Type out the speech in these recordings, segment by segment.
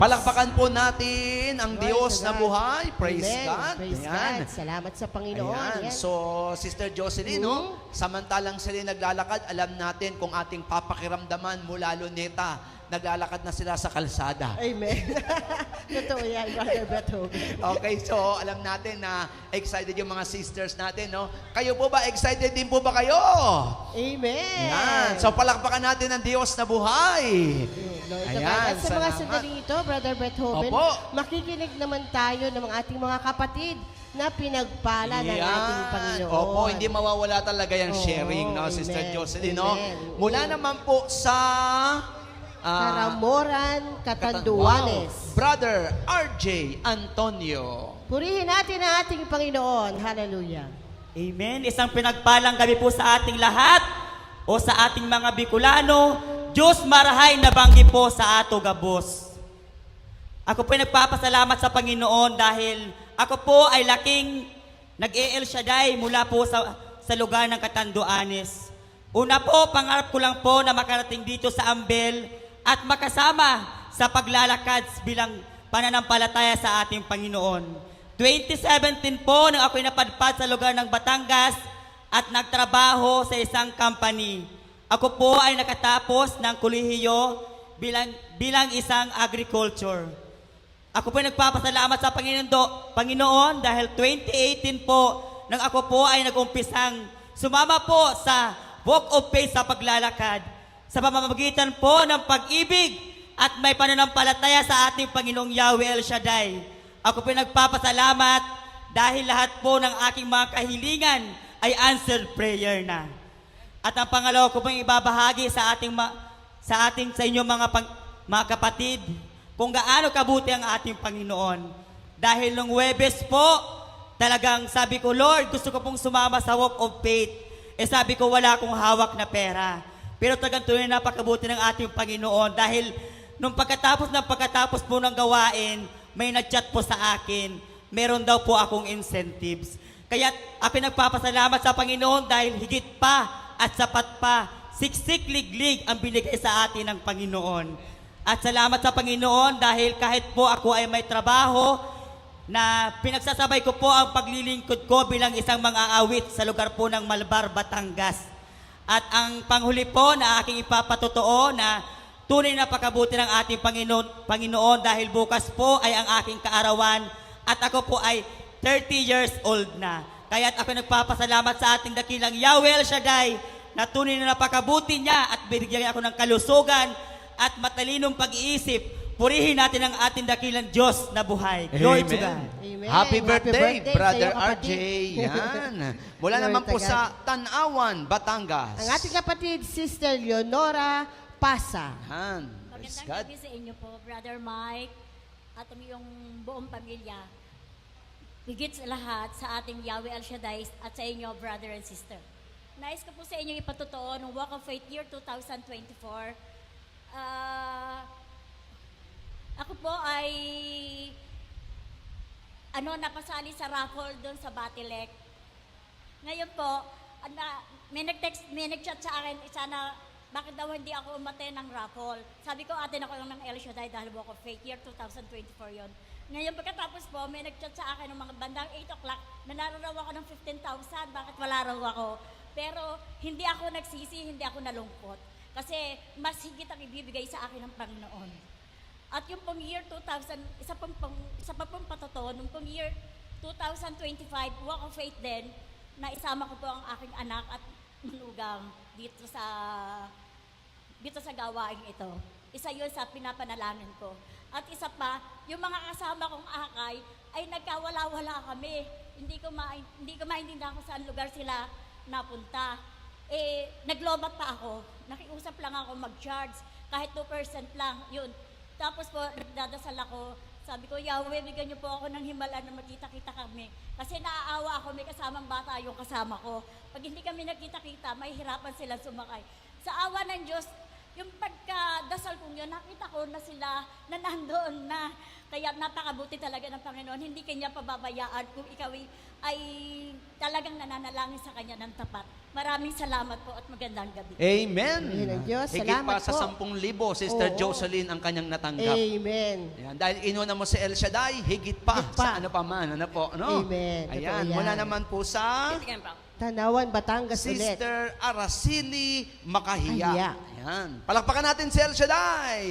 Palakpakan po natin ang Glory Diyos to na God. buhay. Praise Amen. God. Praise Ayan. God. Salamat sa Panginoon. Ayan. Yan. So, Sister Jocelyn, no? Samantalang sila naglalakad, alam natin kung ating papakiramdaman mula Luneta, naglalakad na sila sa kalsada. Amen. Totoo yan, Brother Beto. Okay, so alam natin na excited yung mga sisters natin, no? Kayo po ba? Excited din po ba kayo? Amen. Yan. So, palakpakan natin ang Diyos na buhay. Lord, Ayan, at sa mga salamat. sandaling ito, Brother Beethoven, Opo. makikinig naman tayo ng mga ating mga kapatid na pinagpala ng ating Panginoon. Opo, hindi mawawala talaga yung Oo, sharing, no, Sister amen. Jocelyn, no? Amen. Mula naman po sa Karamoran, Catanduanes. Brother RJ Antonio. Purihin natin ang ating Panginoon. Hallelujah. Amen. Isang pinagpalang gabi po sa ating lahat o sa ating mga Bicolano. Diyos marahay na banggi po sa ato gabos. Ako po ay nagpapasalamat sa Panginoon dahil ako po ay laking nag-El Shaddai mula po sa lugar ng Catanduanes. Una po, pangarap ko lang po na makarating dito sa Ambel at makasama sa paglalakad bilang pananampalataya sa ating Panginoon. 2017 po nang ako'y napadpad sa lugar ng Batangas at nagtrabaho sa isang company. Ako po ay nakatapos ng kolehiyo bilang isang agriculture. Ako po ay nagpapasalamat sa Panginoon dahil 2018 po nang ako po ay nag-umpisang sumama po sa walk of faith sa paglalakad sa pamamagitan po ng pag-ibig at may pananampalataya sa ating Panginoong Yahweh El Shaddai. Ako po ay nagpapasalamat dahil lahat po ng aking mga kahilingan ay answered prayer na. At ang pangalawa ko pong ibabahagi sa inyo mga kapatid kung gaano kabuti ang ating Panginoon. Dahil nung Huwebes po, talagang sabi ko, Lord, gusto ko pong sumama sa walk of faith. Sabi ko, wala akong hawak na pera. Pero talagang tunay na napakabuti ng ating Panginoon dahil nung pagkatapos po ng gawain, may nag-chat po sa akin. Meron daw po akong incentives. Kaya ako nagpapasalamat sa Panginoon dahil higit pa at sapat pa, siksik liglig ang binigay sa atin ng Panginoon. At salamat sa Panginoon dahil kahit po ako ay may trabaho, na pinagsasabay ko po ang paglilingkod ko bilang isang mang-aawit sa lugar po ng Malbar, Batangas. At ang panghuli po na aking ipapatotoo na tunay na pakabuti ng ating Panginoon dahil bukas po ay ang aking kaarawan at ako po ay 30 years old na. Kaya't ako nagpapasalamat sa ating dakilang Yahweh El Shaddai na tunay na napakabuti niya at binigyan ako ng kalusugan at matalinong pag-iisip. Purihin natin ang ating dakilang Diyos na buhay. Glory to God. Amen. Happy birthday, Brother sa'yo, RJ. kapatid. Yan. Mula Glory naman to po God. sa Tanawan, Batangas. Ang ating kapatid, Sister Leonora Pasa. Yan. Praise Magandang God. gabi sa inyo po, Brother Mike, at ang iyong buong pamilya. Higit sa lahat sa ating Yahweh El Shaddai at sa inyo, brother and sister. Nais ko po sa inyo ipatotoo ng Walk of Faith Year 2024. Ako po ay napasali sa raffle doon sa Batilek. Ngayon po, may nag-chat sa akin, sana bakit daw hindi ako umate ng raffle. Sabi ko, atin ako ng El Shaddai dahil Walk of Faith Year 2024 yon. Ngayon pagkatapos po, may nag-chat sa akin ng mga bandang 8 o'clock na naroon raw ako ng 15,000, bakit wala raw ako. Pero hindi ako nagsisi, hindi ako nalungkot. Kasi mas higit ang ibibigay sa akin ng Panginoon. At yung pong year 2000, isa pa pong patotoo, nung pong year 2025, Walk of Faith din, na isama ko po ang aking anak at manugang dito sa gawaing ito. Isa yun sa pinapanalangin ko. At isa pa, yung mga kasama kong akay ay nagkawala-wala kami. Hindi ko maintindihan kung saan lugar sila napunta. Naglobat pa ako. Nakiusap lang ako mag-charge. Kahit 2% lang, yun. Tapos po, nagdadasal ako. Sabi ko, Yahweh, bigyan niyo po ako ng himala na magkita-kita kami. Kasi naaawa ako, may kasamang bata yung kasama ko. Pag hindi kami nagkita-kita, may hirapan sila sumakay. Sa awa ng Diyos, yung pagkadasal kong yun, nakita ko na sila na nandoon na. Kaya napakabuti talaga ng Panginoon. Hindi kanya pababayaan kung ikaw ay talagang nananalangin sa Kanya ng tapat. Maraming salamat po at magandang gabi. Amen. Amen ng Diyos. Higit Salamat pa sa po. 10,000, Sister Oo. Jocelyn ang kanyang natanggap. Amen. Ayan, dahil inuna mo si El Shaddai, higit pa, Higit pa. sa ano pa man. Ano po? No? Amen. Totoo Ayan, yan. mula naman po sa Tanawan, Batangas ulit. Sister Araceli Makahiya. Ahiya. Ayan. Palakpakan natin si El Shaddai.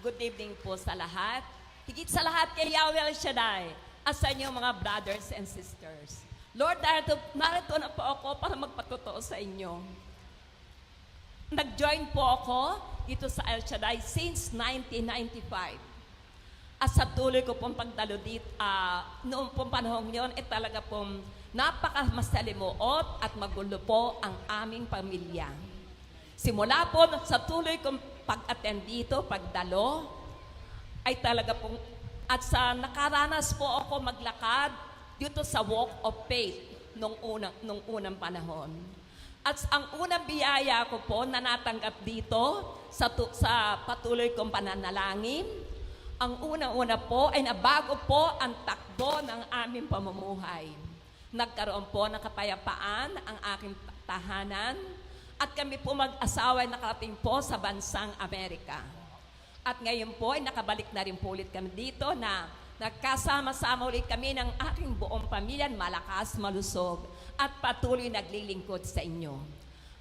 Good evening po sa lahat. Higit sa lahat kay Yahweh El Shaddai at sa inyong mga brothers and sisters. Lord, narito na po ako para magpatotoo sa inyo. Nag-join po ako dito sa El Shaddai since 1995. At sa tuloy ko pong pagdalo dito, noong pong panahon yun, talaga pong napakamasalimuot at magulo po ang aming pamilya. Simula po sa tuloy kong pag-attend dito, pagdalo, ay talaga pong, at sa nakaranas po ako maglakad dito sa Walk of Faith nung unang panahon. At ang unang biyaya ko po na natanggap dito sa patuloy kong pananalangin, ang unang-una po ay nabago po ang takbo ng aming pamumuhay. Nagkaroon po ng kapayapaan ang aking tahanan at kami po mag-asawa ay nakarating po sa bansang Amerika. At ngayon po ay nakabalik na rin po ulit kami dito na nagkasama-sama ulit kami ng aking buong pamilya, malakas, malusog at patuloy naglilingkod sa inyo.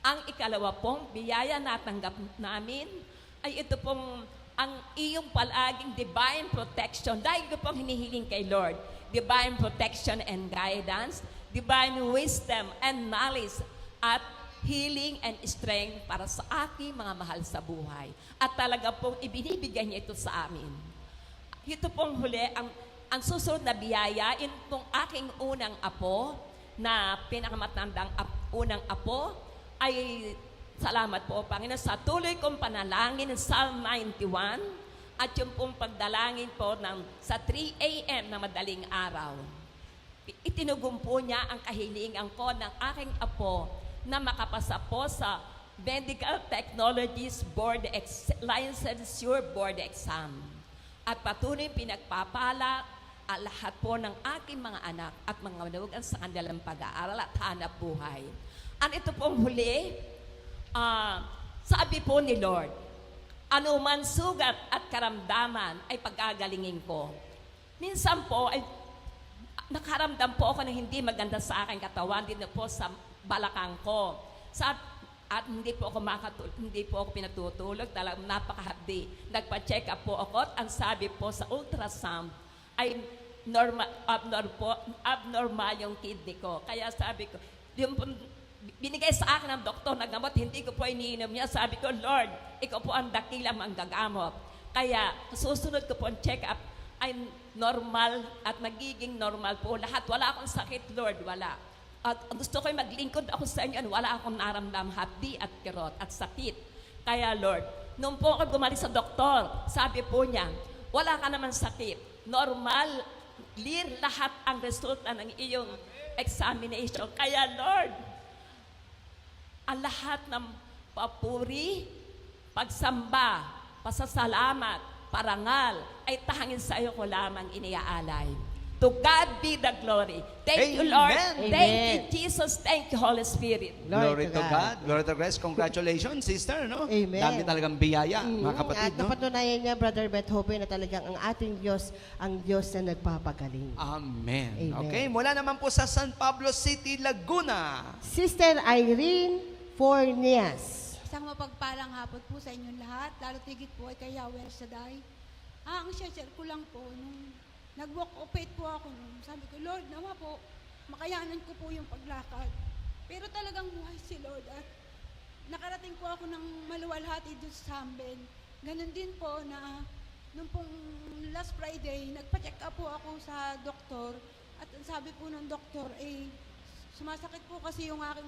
Ang ikalawa pong biyaya na natanggap namin ay ito pong ang iyong palaging divine protection. Dahil ko pong hinihiling kay Lord, divine protection and guidance, divine wisdom and knowledge, at healing and strength para sa aking mga mahal sa buhay. At talaga pong ibinibigay niya ito sa amin. Ito pong huli, ang susunod na biyaya, yun pong aking unang apo, na pinakamatandang unang apo, ay salamat po, Panginoon, sa tuloy kong panalangin ng Psalm 91 at yung pong pagdalangin po sa 3 a.m. na madaling araw. Itinugong po niya ang kahilingan ko ng aking apo na makapasa po sa Medical Technologies Licensure Board Exam. At patuloy pinagpapala ang lahat po ng aking mga anak at mga manugang sa kanilang pag-aaral at hanap buhay. At ito pong huli, sabi po ni Lord, anuman sugat at karamdaman ay pagkagalingin ko. Minsan po ay nakaramdam po ako na hindi maganda sa aking katawan, din po sa balakang ko. At hindi po ako pinatutulog, talagang napakahapdi. Nagpa-check up po ako at ang sabi po sa ultrasound ay abnormal yung kidney ko. Kaya sabi ko, yung binigay sa akin ng doktor na gamot, hindi ko po iniinom niya. Sabi ko, Lord, ikaw po ang dakilang manggagamot. Kaya susunod ko po ang check-up ay normal at magiging normal po lahat. Wala akong sakit, Lord, wala. At gusto ko'y maglingkod ako sa inyo, wala akong naramdam hapdi at kirot at sakit. Kaya, Lord, nung po ako bumalik sa doktor, sabi po niya, wala ka naman sakit. Normal, clear lahat ang resulta ng iyong examination. Kaya, Lord, ang lahat ng papuri, pagsamba, pasasalamat, parangal, ay tanging sa iyo ko lamang iniaalay. To God be the glory. Thank you, Lord. Amen. Thank you, Amen. Jesus. Thank you, Holy Spirit. Glory to God. Glory to Christ. Congratulations, sister, no? Amen. Dami talagang biyaya, mga kapatid, At no? napatunayan niya, Brother Beth Hope, na talagang ang ating Diyos, ang Diyos na nagpapagaling. Amen. Amen. Okay, mula naman po sa San Pablo City, Laguna. Sister Irene Fornias. Isang mapagpalang hapon po sa inyong lahat, lalo tigit po ay kay Yahweh El Shaddai. Ang share ko lang po, nung nag-walk of faith po ako, sabi ko, Lord, nawa po, makayanan ko po yung paglakad. Pero talagang buhay si Lord at nakarating po ako ng maluwalhati doon sa Sambel. Ganon din po na nung pong last Friday, nagpa-check up po ako sa doktor at ang sabi po ng doktor, sumasakit po kasi yung aking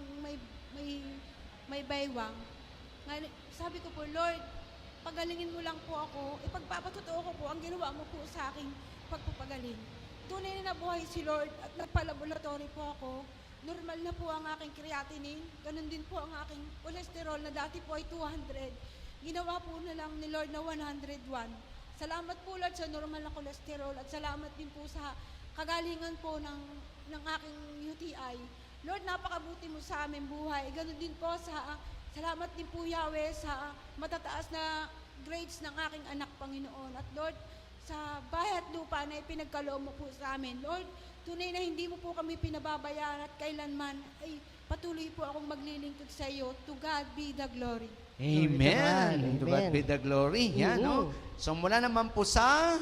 may baywang. Sabi ko po, Lord, pagalingin mo lang po ako, ipagpapatotoo ko po ang ginawa mo po sa aking pagpapagaling. Tunay na nabuhay si Lord at nagpa-laboratory po ako normal na po ang aking creatinine. Ganun din po ang aking cholesterol na dati po ay 200. Ginawa po na lang ni Lord na 101. Salamat po Lord sa normal na cholesterol at salamat din po sa kagalingan po ng aking UTI. Lord, napakabuti mo sa aming buhay. Ganun din po salamat din po Yahweh sa matataas na grades ng aking anak, Panginoon. At Lord, sa bahay at lupa na ipinagkaloob mo po sa amin. Lord, tunay na hindi mo po kami pinababayaan at kailanman ay patuloy po akong maglilingkod sa iyo. To God be the glory. Amen. To God Amen. be the glory. Yan, no? So mula naman po sa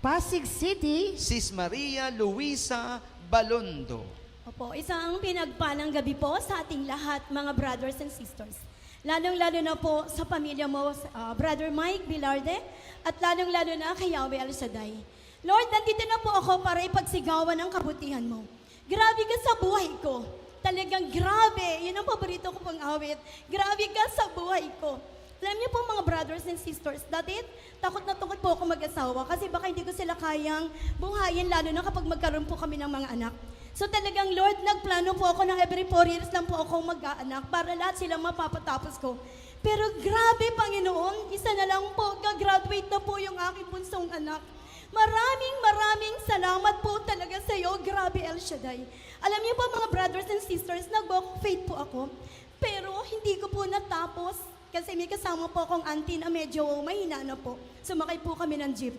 Pasig City. Sis Maria Luisa Balondo. Opo, isang pinagpalang gabi po sa ating lahat, mga brothers and sisters. Lalong-lalo na po sa pamilya mo, Brother Mike Bilarde, at lalong-lalo na kay Yahweh El Shaddai. Lord, nandito na po ako para ipagsigawan ang kabutihan mo. Grabe ka sa buhay ko. Talagang grabe. Yun ang paborito ko pong awit. Grabe ka sa buhay ko. Alam niyo po mga brothers and sisters, dati takot na takot po ako mag-asawa kasi baka hindi ko sila kayang buhayin lalo na kapag magkaroon po kami ng mga anak. So talagang Lord, nagplano po ako na every 4 years lang po ako mag-aanak para lahat sila mapapatapos ko. Pero grabe Panginoon, isa na lang po, gagraduate na po yung aking bunsong anak. Maraming salamat po talaga sa iyo, grabe El Shaddai. Alam niyo po mga brothers and sisters, nag-walk of faith po ako, pero hindi ko po natapos kasi may kasama po akong auntie na medyo mahina na po. Sumakay po kami ng jeep.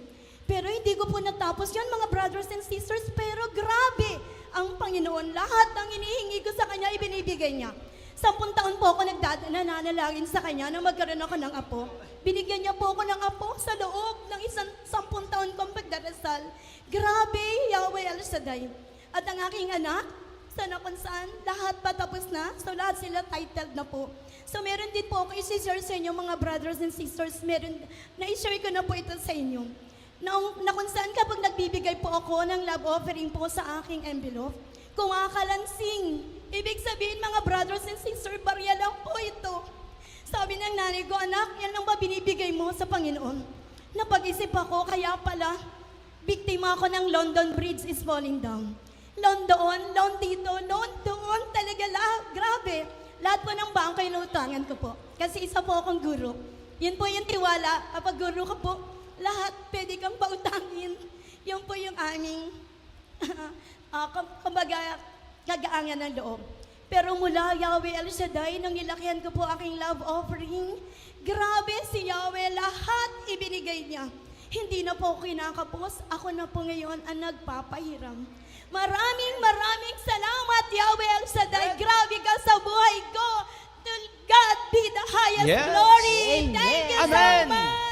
Pero hindi ko po natapos yun mga brothers and sisters, pero grabe ang Panginoon. Lahat ng hinihingi ko sa Kanya, ibinibigay niya. 10 taon po ako nananalangin sa Kanya na magkaroon ako ng apo. Binigyan niya po ako ng apo sa loob ng 10 taon kong pagdarasal. Grabe, Yahweh El Shaddai. At ang aking anak, sana kung saan, lahat patapos na. So lahat sila titled na po. So meron din po ako isi-share sa inyo mga brothers and sisters. Na-share ko na po ito sa inyo. Na kung saan kapag nagbibigay po ako ng love offering po sa aking envelope, kung akalansing, ibig sabihin mga brothers and sisters, barya lang po ito. Sabi ng nanay ko, anak, yan lang ba binibigay mo sa Panginoon? Napag-isip ako, kaya pala, biktima ako ng London Bridge is falling down. Loan doon, loan dito, loan doon, talaga grabe. Lahat po ng bangko inutangan ko po. Kasi isa po akong guro. Yun po yung tiwala, kapag guro ka po, lahat pwede kang pautangin. Yun po yung aming, kumbaga, kagaangan ng loob. Pero mula Yahweh El Shaddai, nang nilakihan ko po aking love offering, grabe si Yahweh, lahat ibinigay niya. Hindi na po kinakapos, ako na po ngayon ang nagpapahiram. Maraming salamat, Yahweh El Shaddai. Grabe ka sa buhay ko. To God be the highest Yes. glory. Thank you Amen. so much.